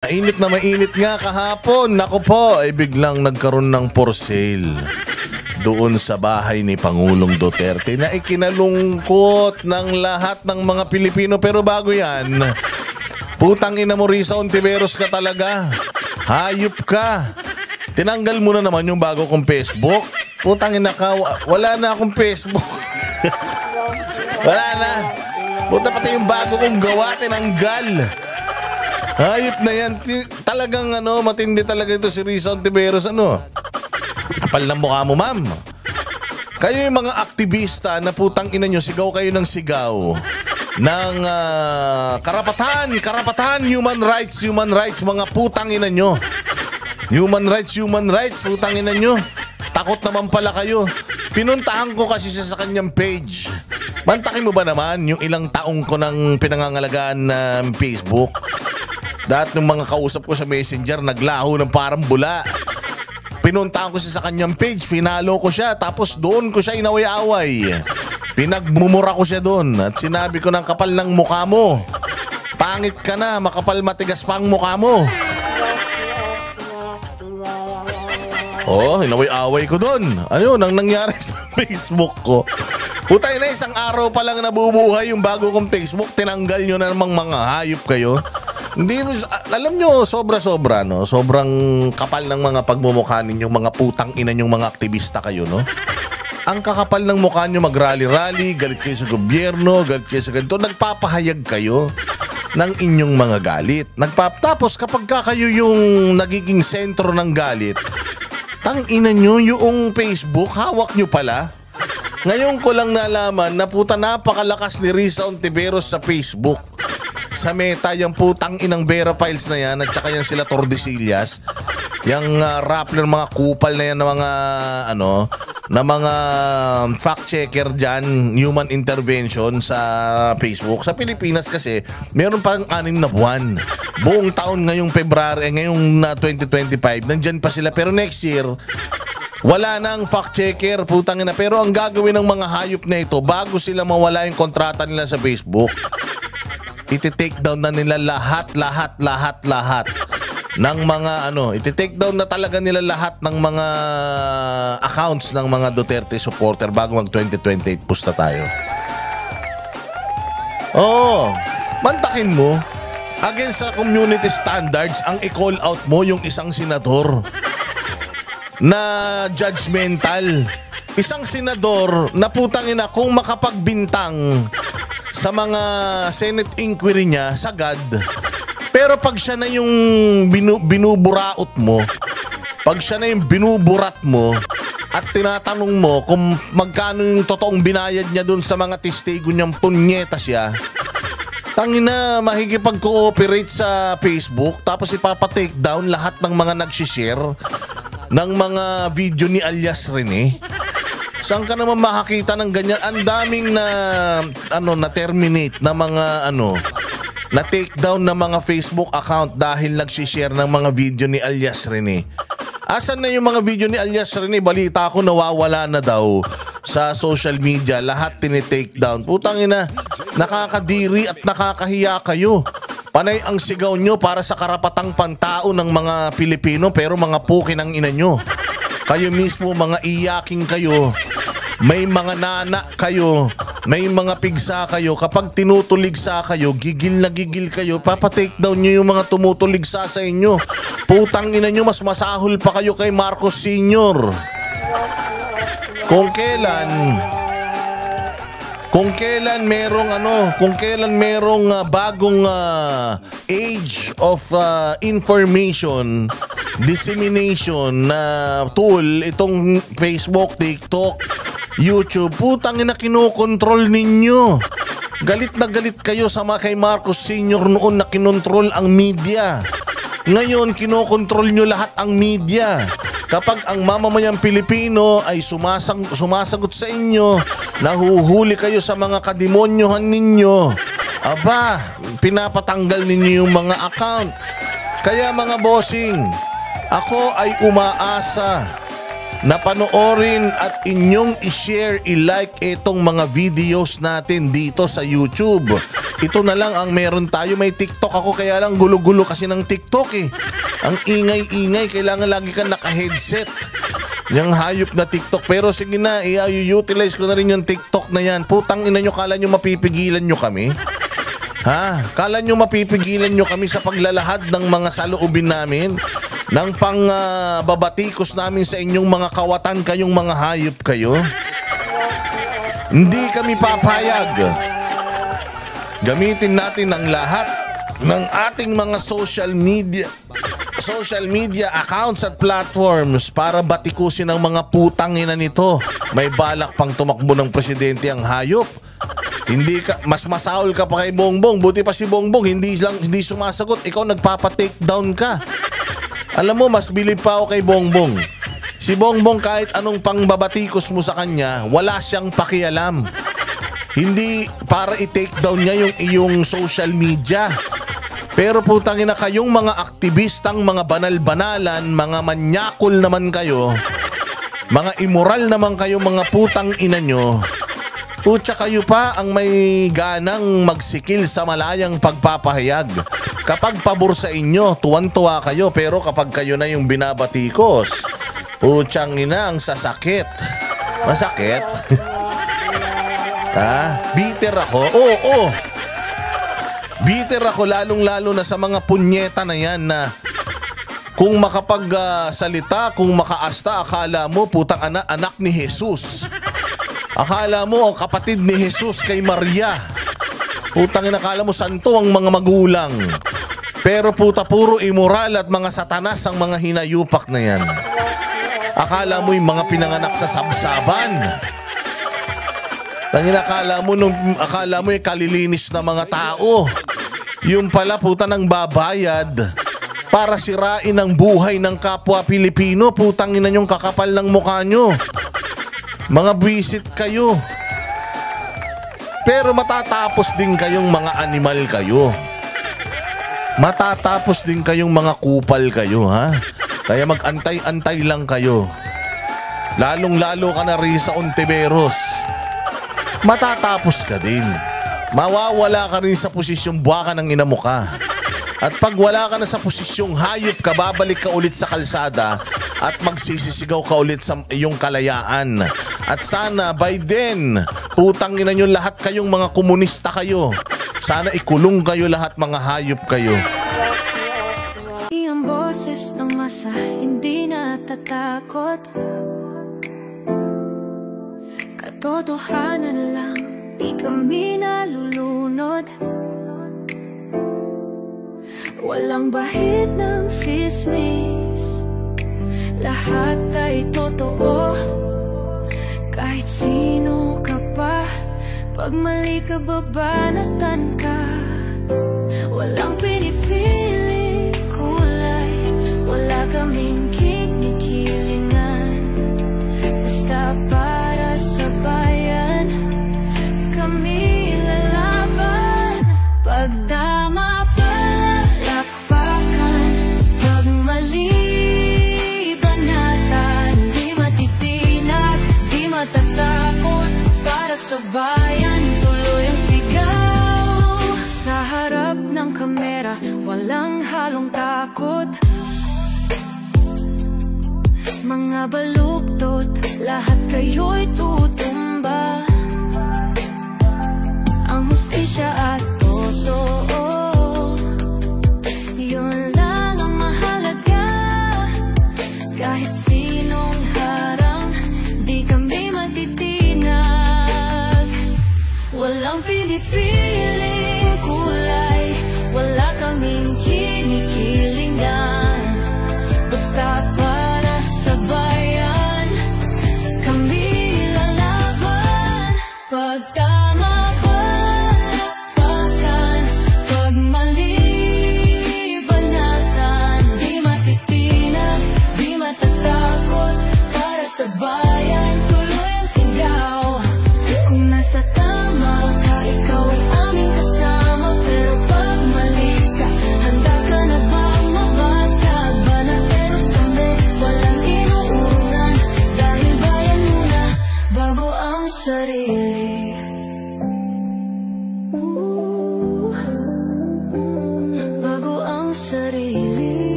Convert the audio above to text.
Mainit nga kahapon. Naku po, ay biglang nagkaroon ng for sale doon sa bahay ni Pangulong Duterte na ikinalungkot ng lahat ng mga Pilipino. Pero bago yan, putang ina mo, Risa Ontiveros ka talaga. Hayop ka. Tinanggal mo na naman yung bago kong Facebook. Putang ina ka, wala na akong Facebook. Wala na. Puta, pati yung bago kong gawa, tinanggal. Hayop na yan. Talagang matindi talaga ito si Risa Ontiveros. Kapal ng mukha mo, ma'am. Kayo yung mga aktivista na putang ina nyo, sigaw kayo ng sigaw ng karapatan, human rights, mga putang ina nyo. Human rights, putang ina nyo. Takot naman pala kayo. Pinuntahan ko kasi siya sa kanyang page. Mantakin mo ba naman yung ilang taong ko ng pinangangalagaan ng Facebook? Dahil nung mga kausap ko sa Messenger, naglaho ng parang bula. Pinuntahan ko siya sa kanyang page, finalo ko siya, tapos doon ko siya inaway-away. Pinagmumura ko siya doon at sinabi ko ng kapal ng mukha mo. Pangit ka na, makapal matigas pa ang mukha mo. Oh, inaway-away ko doon. Ano nang nangyari sa Facebook ko? Putay na, isang araw pa lang nabubuhay yung bago kong Facebook, tinanggal nyo na namang mga hayop kayo. Hindi, alam nyo, sobra-sobra, no? Sobrang kapal ng mga pagmumukha ninyong mga putang ina nyong mga aktivista kayo, no? Ang kakapal ng mukha nyo, mag-rally-rally, galit kayo sa gobyerno, galit kayo sa ganito, nagpapahayag kayo ng inyong mga galit. Tapos kapag kayo yung nagiging sentro ng galit, tang ina nyo, yung Facebook, hawak nyo pala. Ngayon ko lang nalaman na puta napakalakas ni Risa Ontiveros sa Facebook. Sa Meta, yung putang inang Vera Files na yan at saka yan sila Tordesillas, yung Rappler, mga kupal na yan na mga na mga fact checker dyan, human intervention sa Facebook. Sa Pilipinas kasi meron pang 6 na buwan. Buong taon ngayong February, ngayong 2025, nandyan pa sila. Pero next year, wala nang fact checker, putang ina. Pero ang gagawin ng mga hayop na ito, bago sila mawala yung kontrata nila sa Facebook, iti-take down na nila lahat ng mga iti-take down na talaga nila lahat ng mga accounts ng mga Duterte supporter bago mag 2028 pusta tayo. Oo, mantakin mo against sa community standards ang i-call out mo yung isang senador na judgmental. Isang senador na putang ina kung makapagbintang sa mga Senate inquiry niya, sagad. Pero pag siya na yung binuburaot mo, pag siya na yung binuburat mo, at tinatanong mo kung magkano yung totoong binayad niya dun sa mga testigo niyang punyeta siya, tangina, mahigipag-cooperate sa Facebook, tapos ipapa-take down lahat ng mga nagsishare ng mga video ni alias Rene. Saan ka naman makakita ng ganyan? Ang daming na terminate na mga na take down na mga Facebook account dahil nagsishare ng mga video ni alias Rene. Asan na yung mga video ni alias Rene? Balita ko nawawala na daw sa social media. Lahat tinitake down. Putang ina, nakakadiri at nakakahiya kayo. Panay ang sigaw nyo para sa karapatang pantao ng mga Pilipino, pero mga puki ng ina nyo. Kayo mismo mga iyaking kayo. May mga nana kayo, may mga pigsa kayo. Kapag tinutuligsa kayo, gigil na gigil kayo. Papa-take down nyo yung mga tumutuligsa sa inyo. Putang ina nyo, mas masahol pa kayo kay Marcos Sr. Kung kailan merong bagong age of information dissemination na tool, itong Facebook, TikTok, YouTube, putang ina, kinokontrol ninyo. Galit na galit kayo sa kay Marcos Sr. noon na kinontrol ang media. Ngayon, kinokontrol nyo lahat ang media. Kapag ang mamamayang Pilipino ay sumasagot sa inyo, nahuhuli kayo sa mga kademonyohan ninyo, aba, pinapatanggal ninyo yung mga account. Kaya mga bossing, ako ay umaasa na panoorin at inyong i-share, i-like itong mga videos natin dito sa YouTube. Ito na lang ang meron tayo. May TikTok ako, kaya lang gulo-gulo kasi ng TikTok eh. Ang ingay-ingay, kailangan lagi kang naka-headset. Yung hayop na TikTok. Pero sige na, i-utilize ko na rin yung TikTok na yan. Putang ina nyo, kala nyo mapipigilan nyo kami? Ha? Kala nyo mapipigilan nyo kami sa paglalahad ng mga saloobin namin? Ng babatikos namin sa inyong mga kawatan, kayong mga hayop kayo? Hindi kami papayag. Gamitin natin ang lahat ng ating mga social media accounts at platforms para batikusin ang mga putang ina nito. May balak pang tumakbo ng presidente ang hayop. Hindi ka, mas masaol ka pa kay Bongbong. Buti pa si Bongbong hindi sumasagot. Ikaw nagpapa-takedown ka. Alam mo, mas bilib pa ako kay Bongbong. Si Bongbong, kahit anong pangbabatikos mo sa kanya, wala siyang pakialam. Hindi para i-take down niya yung iyong social media. Pero putang ina, kayong mga aktivistang, mga banal-banalan, mga manyakol naman kayo, mga immoral naman kayo, mga putang ina nyo, putya kayo pa ang may ganang magsikil sa malayang pagpapahayag. Kapag pabor sa inyo, tuwan-tuwa kayo, pero kapag kayo na yung binabatikos, putyang ina, ang sasakit. Masakit? Ha? Bitter ako? Oo. Bitter ako lalong-lalo na sa mga punyeta na yan na kung makapagsalita, kung makaasta, akala mo putang anak ni Jesus. Akala mo kapatid ni Jesus kay Maria. Putang ina, akala mo santo ang mga magulang. Pero puta, puro immoral at mga satanas ang mga hinayupak na yan. Akala mo yung mga pinanganak sa sabsaban. Akala mo yung kalilinis na mga tao. Yung pala puta ng babayad para sirain ang buhay ng kapwa Pilipino. Putang ina yung kakapal ng mukha nyo. Mga buwisit kayo. Pero matatapos din kayong mga animal kayo. Matatapos din kayong mga kupal kayo, ha? Kaya mag-antay-antay lang kayo. Lalong-lalo ka na Risa Ontiveros. Matatapos ka din. Mawawala ka rin sa posisyong buwaka ng ina mo ka. At pag wala ka na sa posisyong hayop ka, babalik ka ulit sa kalsada at magsisisigaw ka ulit sa iyong kalayaan. At sana by then, putang ina nyo lahat kayong mga komunista kayo. Sana ikulong kayo lahat, mga hayop kayo. Ang boses ng masa hindi natatakot. Katotohanan lang, di kami nalulunod. Walang bahid ng sismis, lahat ay totoo. Kahit sino ka pa, pag mali ka babanatan ka. Walang pinipili kulay, wala kaming kinikilingan. Basta para sa bayan, kami lalaban. Pagdama palakpakan, pag mali banatan. Di matitinag, di matatakot, para sa bayan tuloy ang sigaw. Sa harap ng kamera, walang halong takot. Mga baluktot, lahat kayo'y tutok.